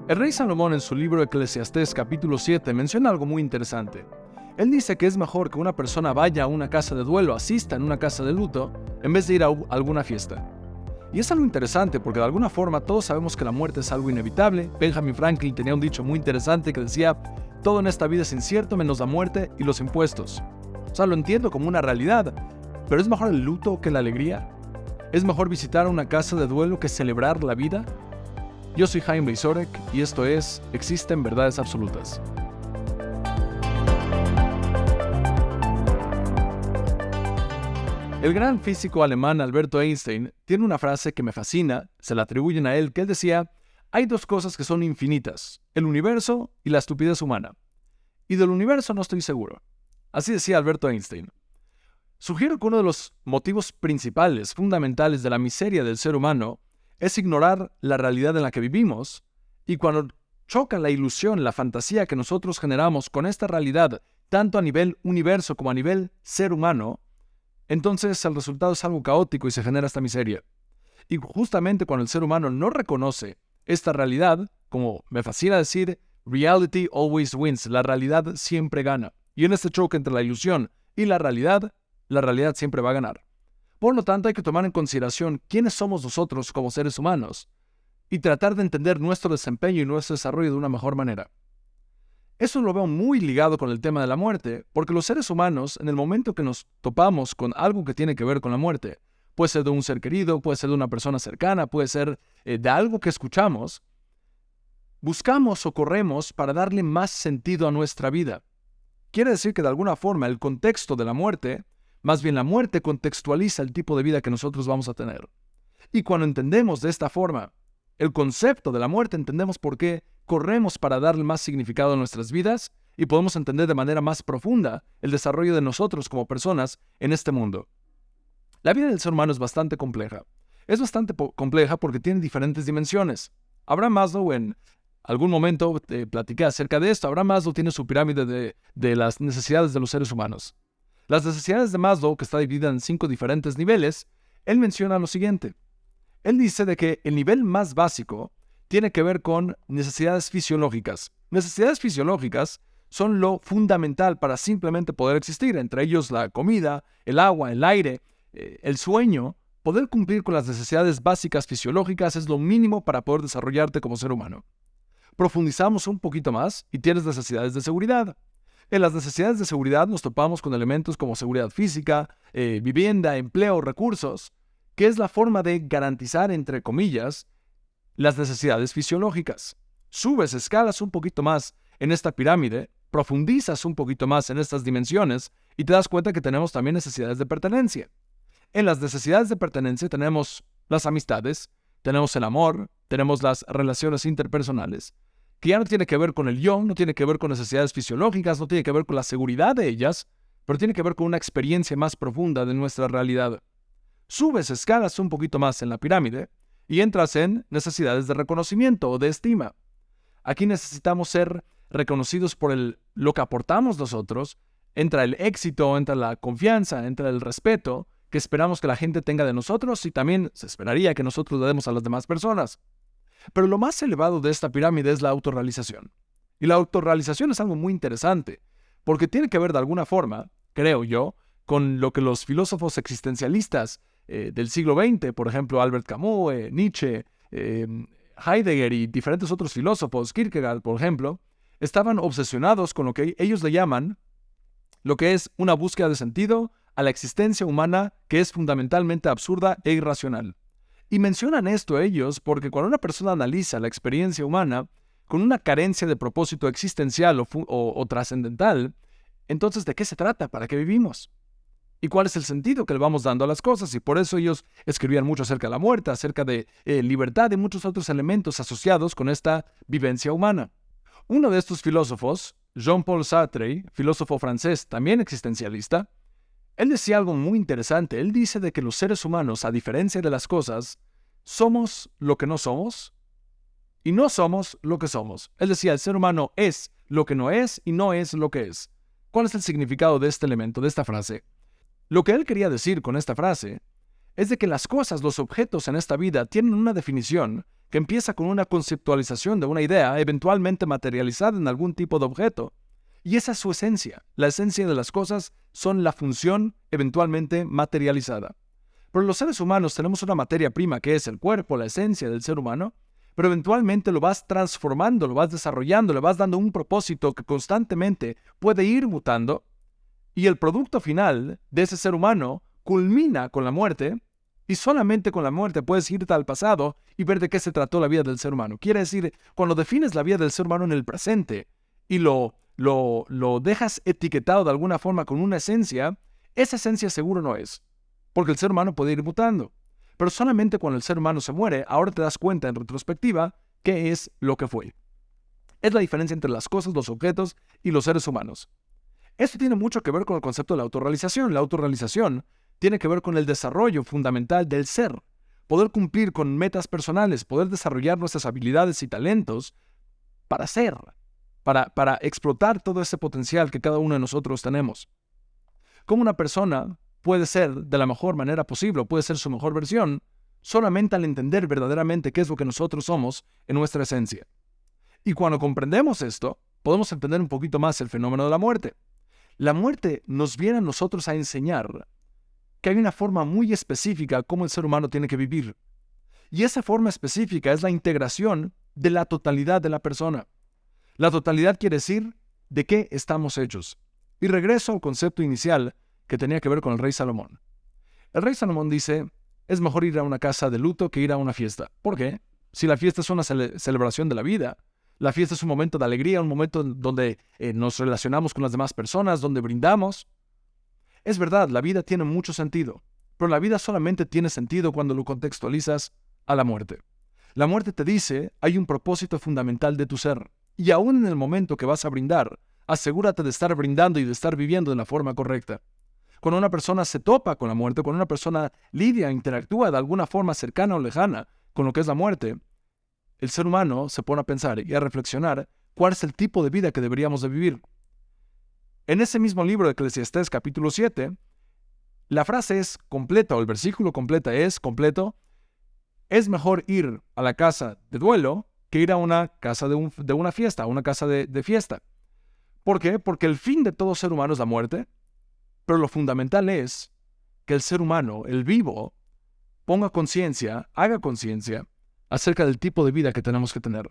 El rey Salomón en su libro Eclesiastés capítulo 7 menciona algo muy interesante. Él dice que es mejor que una persona vaya a una casa de duelo, asista en una casa de luto, en vez de ir a alguna fiesta. Y es algo interesante porque de alguna forma todos sabemos que la muerte es algo inevitable. Benjamin Franklin tenía un dicho muy interesante que decía: todo en esta vida es incierto menos la muerte y los impuestos. O sea, lo entiendo como una realidad, pero ¿es mejor el luto que la alegría? ¿Es mejor visitar una casa de duelo que celebrar la vida? Yo soy Jaime Beisorek y esto es Existen Verdades Absolutas. El gran físico alemán Alberto Einstein tiene una frase que me fascina, se la atribuyen a él, que él decía: hay dos cosas que son infinitas, el universo y la estupidez humana. Y del universo no estoy seguro. Así decía Alberto Einstein. Sugiero que uno de los motivos principales, fundamentales de la miseria del ser humano es ignorar la realidad en la que vivimos, y cuando choca la ilusión, la fantasía que nosotros generamos con esta realidad, tanto a nivel universo como a nivel ser humano, entonces el resultado es algo caótico y se genera esta miseria. Y justamente cuando el ser humano no reconoce esta realidad, como me fascina decir, reality always wins, la realidad siempre gana. Y en este choque entre la ilusión y la realidad siempre va a ganar. Por lo tanto, hay que tomar en consideración quiénes somos nosotros como seres humanos y tratar de entender nuestro desempeño y nuestro desarrollo de una mejor manera. Eso lo veo muy ligado con el tema de la muerte, porque los seres humanos, en el momento que nos topamos con algo que tiene que ver con la muerte, puede ser de un ser querido, puede ser de una persona cercana, puede ser de algo que escuchamos, buscamos o corremos para darle más sentido a nuestra vida. Quiere decir que de alguna forma el contexto de la muerte, más bien la muerte contextualiza el tipo de vida que nosotros vamos a tener. Y cuando entendemos de esta forma el concepto de la muerte, entendemos por qué corremos para darle más significado a nuestras vidas y podemos entender de manera más profunda el desarrollo de nosotros como personas en este mundo. La vida del ser humano es bastante compleja. Es bastante compleja porque tiene diferentes dimensiones. Abraham Maslow, en algún momento platiqué acerca de esto, Abraham Maslow tiene su pirámide de las necesidades de los seres humanos. Las necesidades de Maslow, que está dividida en 5 diferentes niveles, él menciona lo siguiente. Él dice de que el nivel más básico tiene que ver con necesidades fisiológicas. Necesidades fisiológicas son lo fundamental para simplemente poder existir, entre ellos la comida, el agua, el aire, el sueño. Poder cumplir con las necesidades básicas fisiológicas es lo mínimo para poder desarrollarte como ser humano. Profundizamos un poquito más y tienes necesidades de seguridad. En las necesidades de seguridad nos topamos con elementos como seguridad física, vivienda, empleo, recursos, que es la forma de garantizar, entre comillas, las necesidades fisiológicas. Subes, escalas un poquito más en esta pirámide, profundizas un poquito más en estas dimensiones y te das cuenta que tenemos también necesidades de pertenencia. En las necesidades de pertenencia tenemos las amistades, tenemos el amor, tenemos las relaciones interpersonales, que ya no tiene que ver con el yo, no tiene que ver con necesidades fisiológicas, no tiene que ver con la seguridad de ellas, pero tiene que ver con una experiencia más profunda de nuestra realidad. Subes, escalas un poquito más en la pirámide y entras en necesidades de reconocimiento o de estima. Aquí necesitamos ser reconocidos por lo que aportamos nosotros. Entra el éxito, entra la confianza, entra el respeto que esperamos que la gente tenga de nosotros y también se esperaría que nosotros le demos a las demás personas. Pero lo más elevado de esta pirámide es la autorrealización. Y la autorrealización es algo muy interesante, porque tiene que ver de alguna forma, creo yo, con lo que los filósofos existencialistas del siglo XX, por ejemplo Albert Camus, Nietzsche, Heidegger y diferentes otros filósofos, Kierkegaard, por ejemplo, estaban obsesionados con lo que ellos le llaman lo que es una búsqueda de sentido a la existencia humana que es fundamentalmente absurda e irracional. Y mencionan esto ellos porque cuando una persona analiza la experiencia humana con una carencia de propósito existencial o trascendental, entonces ¿de qué se trata? ¿Para qué vivimos? ¿Y cuál es el sentido que le vamos dando a las cosas? Y por eso ellos escribían mucho acerca de la muerte, acerca de libertad y muchos otros elementos asociados con esta vivencia humana. Uno de estos filósofos, Jean-Paul Sartre, filósofo francés, también existencialista, él decía algo muy interesante. Él dice de que los seres humanos, a diferencia de las cosas, somos lo que no somos y no somos lo que somos. Él decía, el ser humano es lo que no es y no es lo que es. ¿Cuál es el significado de este elemento, de esta frase? Lo que él quería decir con esta frase es de que las cosas, los objetos en esta vida tienen una definición que empieza con una conceptualización de una idea, eventualmente materializada en algún tipo de objeto. Y esa es su esencia. La esencia de las cosas son la función eventualmente materializada. Pero los seres humanos tenemos una materia prima que es el cuerpo, la esencia del ser humano, pero eventualmente lo vas transformando, lo vas desarrollando, le vas dando un propósito que constantemente puede ir mutando, y el producto final de ese ser humano culmina con la muerte, y solamente con la muerte puedes irte al pasado y ver de qué se trató la vida del ser humano. Quiere decir, cuando defines la vida del ser humano en el presente y lo dejas etiquetado de alguna forma con una esencia, esa esencia seguro no es, porque el ser humano puede ir mutando. Pero solamente cuando el ser humano se muere, ahora te das cuenta en retrospectiva qué es lo que fue. Es la diferencia entre las cosas, los objetos y los seres humanos. Esto tiene mucho que ver con el concepto de la autorrealización. La autorrealización tiene que ver con el desarrollo fundamental del ser. Poder cumplir con metas personales, poder desarrollar nuestras habilidades y talentos para ser, para explotar todo ese potencial que cada uno de nosotros tenemos. Cómo una persona puede ser de la mejor manera posible, puede ser su mejor versión, solamente al entender verdaderamente qué es lo que nosotros somos en nuestra esencia. Y cuando comprendemos esto, podemos entender un poquito más el fenómeno de la muerte. La muerte nos viene a nosotros a enseñar que hay una forma muy específica cómo el ser humano tiene que vivir. Y esa forma específica es la integración de la totalidad de la persona. La totalidad quiere decir de qué estamos hechos. Y regreso al concepto inicial que tenía que ver con el rey Salomón. El rey Salomón dice, es mejor ir a una casa de luto que ir a una fiesta. ¿Por qué? Si la fiesta es una celebración de la vida, la fiesta es un momento de alegría, un momento donde nos relacionamos con las demás personas, donde brindamos. Es verdad, la vida tiene mucho sentido, pero la vida solamente tiene sentido cuando lo contextualizas a la muerte. La muerte te dice, hay un propósito fundamental de tu ser, y aún en el momento que vas a brindar, asegúrate de estar brindando y de estar viviendo de la forma correcta. Cuando una persona se topa con la muerte, cuando una persona lidia, interactúa de alguna forma cercana o lejana con lo que es la muerte, el ser humano se pone a pensar y a reflexionar cuál es el tipo de vida que deberíamos de vivir. En ese mismo libro de Eclesiastés capítulo 7, la frase es completa, o el versículo completo, es mejor ir a la casa de duelo que ir a una casa de una fiesta, a una casa de fiesta. ¿Por qué? Porque el fin de todo ser humano es la muerte, pero lo fundamental es que el ser humano, el vivo, ponga conciencia, haga conciencia acerca del tipo de vida que tenemos que tener.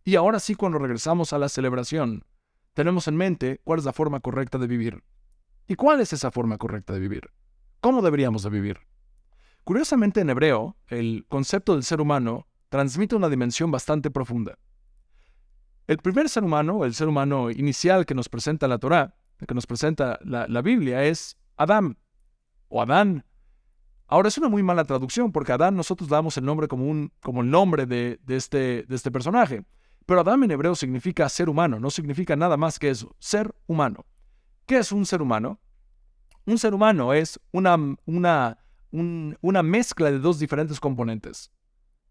Y ahora sí, cuando regresamos a la celebración, tenemos en mente cuál es la forma correcta de vivir. ¿Y cuál es esa forma correcta de vivir? ¿Cómo deberíamos de vivir? Curiosamente, en hebreo, el concepto del ser humano transmite una dimensión bastante profunda. El primer ser humano, el ser humano inicial que nos presenta la Torá, que nos presenta la Biblia, es Adán o Adán. Ahora, es una muy mala traducción porque Adán nosotros damos el nombre como el nombre de este personaje. Pero Adán en hebreo significa ser humano, no significa nada más que eso, ser humano. ¿Qué es un ser humano? Un ser humano es una mezcla de dos diferentes componentes.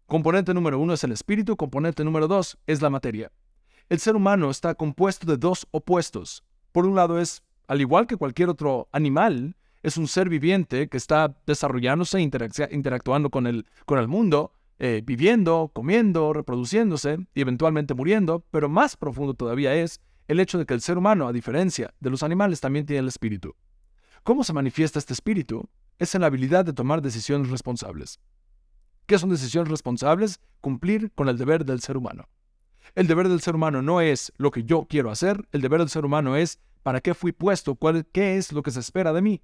Componente número 1 es el espíritu, componente número 2 es la materia. El ser humano está compuesto de dos opuestos. Por un lado es, al igual que cualquier otro animal, es un ser viviente que está desarrollándose, interactuando con el mundo, viviendo, comiendo, reproduciéndose y eventualmente muriendo, pero más profundo todavía es el hecho de que el ser humano, a diferencia de los animales, también tiene el espíritu. ¿Cómo se manifiesta este espíritu? Es en la habilidad de tomar decisiones responsables. ¿Qué son decisiones responsables? Cumplir con el deber del ser humano. El deber del ser humano no es lo que yo quiero hacer, el deber del ser humano es para qué fui puesto, qué es lo que se espera de mí.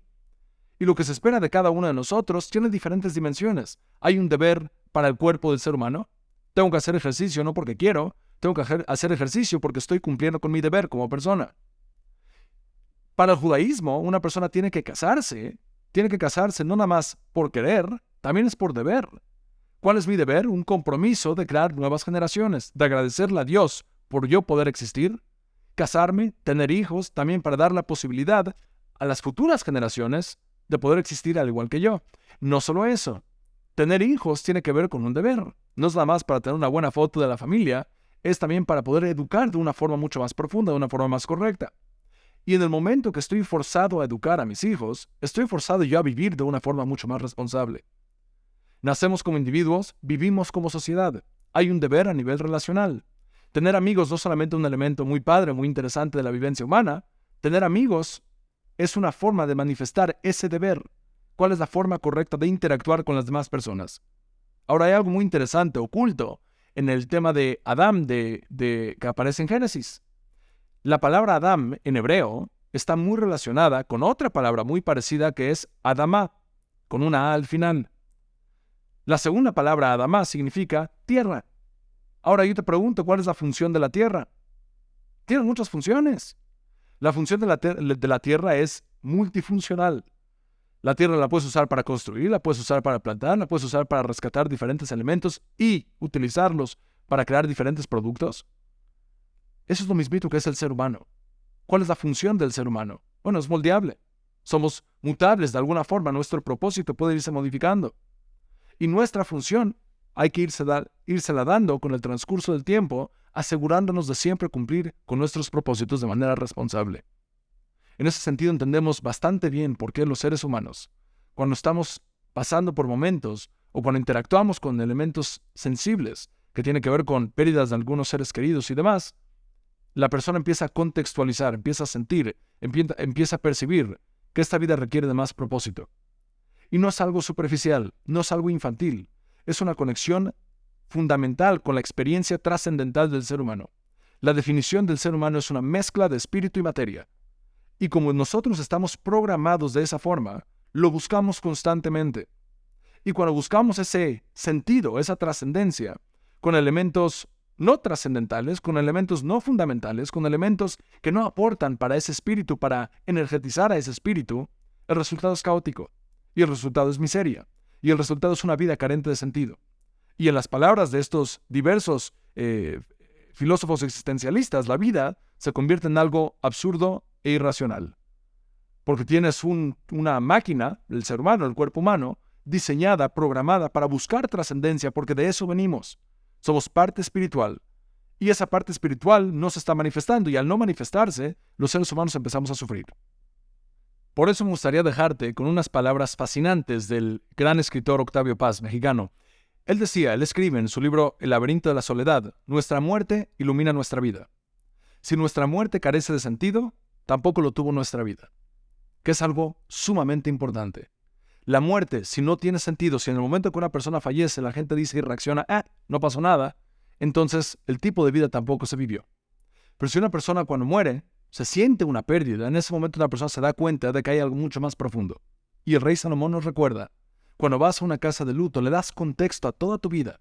Y lo que se espera de cada uno de nosotros tiene diferentes dimensiones. Hay un deber para el cuerpo del ser humano. Tengo que hacer ejercicio no porque quiero, tengo que hacer ejercicio porque estoy cumpliendo con mi deber como persona. Para el judaísmo, una persona tiene que casarse no nada más por querer, también es por deber. ¿Cuál es mi deber? Un compromiso de crear nuevas generaciones, de agradecerle a Dios por yo poder existir, casarme, tener hijos, también para dar la posibilidad a las futuras generaciones de poder existir al igual que yo. No solo eso, tener hijos tiene que ver con un deber. No es nada más para tener una buena foto de la familia, es también para poder educar de una forma mucho más profunda, de una forma más correcta. Y en el momento que estoy forzado a educar a mis hijos, estoy forzado yo a vivir de una forma mucho más responsable. Nacemos como individuos, vivimos como sociedad. hay un deber a nivel relacional. Tener amigos no solamente un elemento muy padre, muy interesante de la vivencia humana. Tener amigos es una forma de manifestar ese deber. ¿Cuál es la forma correcta de interactuar con las demás personas? Ahora hay algo muy interesante, oculto, en el tema de Adán que aparece en Génesis. La palabra Adán en hebreo está muy relacionada con otra palabra muy parecida que es Adamá, con una A al final. La segunda palabra Adamá significa tierra. Ahora yo te pregunto, ¿cuál es la función de la tierra? Tiene muchas funciones. La función de la tierra es multifuncional. La tierra la puedes usar para construir, la puedes usar para plantar, la puedes usar para rescatar diferentes elementos y utilizarlos para crear diferentes productos. Eso es lo mismito que es el ser humano. ¿Cuál es la función del ser humano? Bueno, es moldeable. Somos mutables de alguna forma. Nuestro propósito puede irse modificando. Y nuestra función hay que írsela dando con el transcurso del tiempo, asegurándonos de siempre cumplir con nuestros propósitos de manera responsable. En ese sentido entendemos bastante bien por qué los seres humanos, cuando estamos pasando por momentos o cuando interactuamos con elementos sensibles que tienen que ver con pérdidas de algunos seres queridos y demás, la persona empieza a contextualizar, empieza a sentir, empieza a percibir que esta vida requiere de más propósito. Y no es algo superficial, no es algo infantil, es una conexión fundamental con la experiencia trascendental del ser humano. La definición del ser humano es una mezcla de espíritu y materia. Y como nosotros estamos programados de esa forma, lo buscamos constantemente. Y cuando buscamos ese sentido, esa trascendencia, con elementos no trascendentales, con elementos no fundamentales, con elementos que no aportan para ese espíritu, para energetizar a ese espíritu, el resultado es caótico. Y el resultado es miseria. Y el resultado es una vida carente de sentido. Y en las palabras de estos diversos filósofos existencialistas, la vida se convierte en algo absurdo e irracional. Porque tienes una máquina, el ser humano, el cuerpo humano, diseñada, programada para buscar trascendencia, porque de eso venimos. Somos parte espiritual. Y esa parte espiritual no se está manifestando, y al no manifestarse, los seres humanos empezamos a sufrir. Por eso me gustaría dejarte con unas palabras fascinantes del gran escritor Octavio Paz, mexicano. Él escribe en su libro El laberinto de la soledad, nuestra muerte ilumina nuestra vida. Si nuestra muerte carece de sentido, tampoco lo tuvo nuestra vida. Que es algo sumamente importante. La muerte, si no tiene sentido, si en el momento que una persona fallece la gente dice y reacciona, no pasó nada, entonces el tipo de vida tampoco se vivió. Pero si una persona cuando muere se siente una pérdida, en ese momento una persona se da cuenta de que hay algo mucho más profundo. Y el rey Salomón nos recuerda, cuando vas a una casa de luto le das contexto a toda tu vida.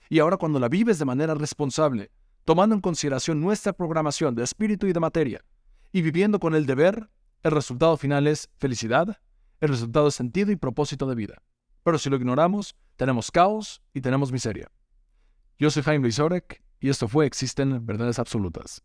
Y ahora cuando la vives de manera responsable, tomando en consideración nuestra programación de espíritu y de materia, y viviendo con el deber, el resultado final es felicidad, el resultado es sentido y propósito de vida. Pero si lo ignoramos, tenemos caos y tenemos miseria. Yo soy Jaime Luis Orek y esto fue Existen Verdades Absolutas.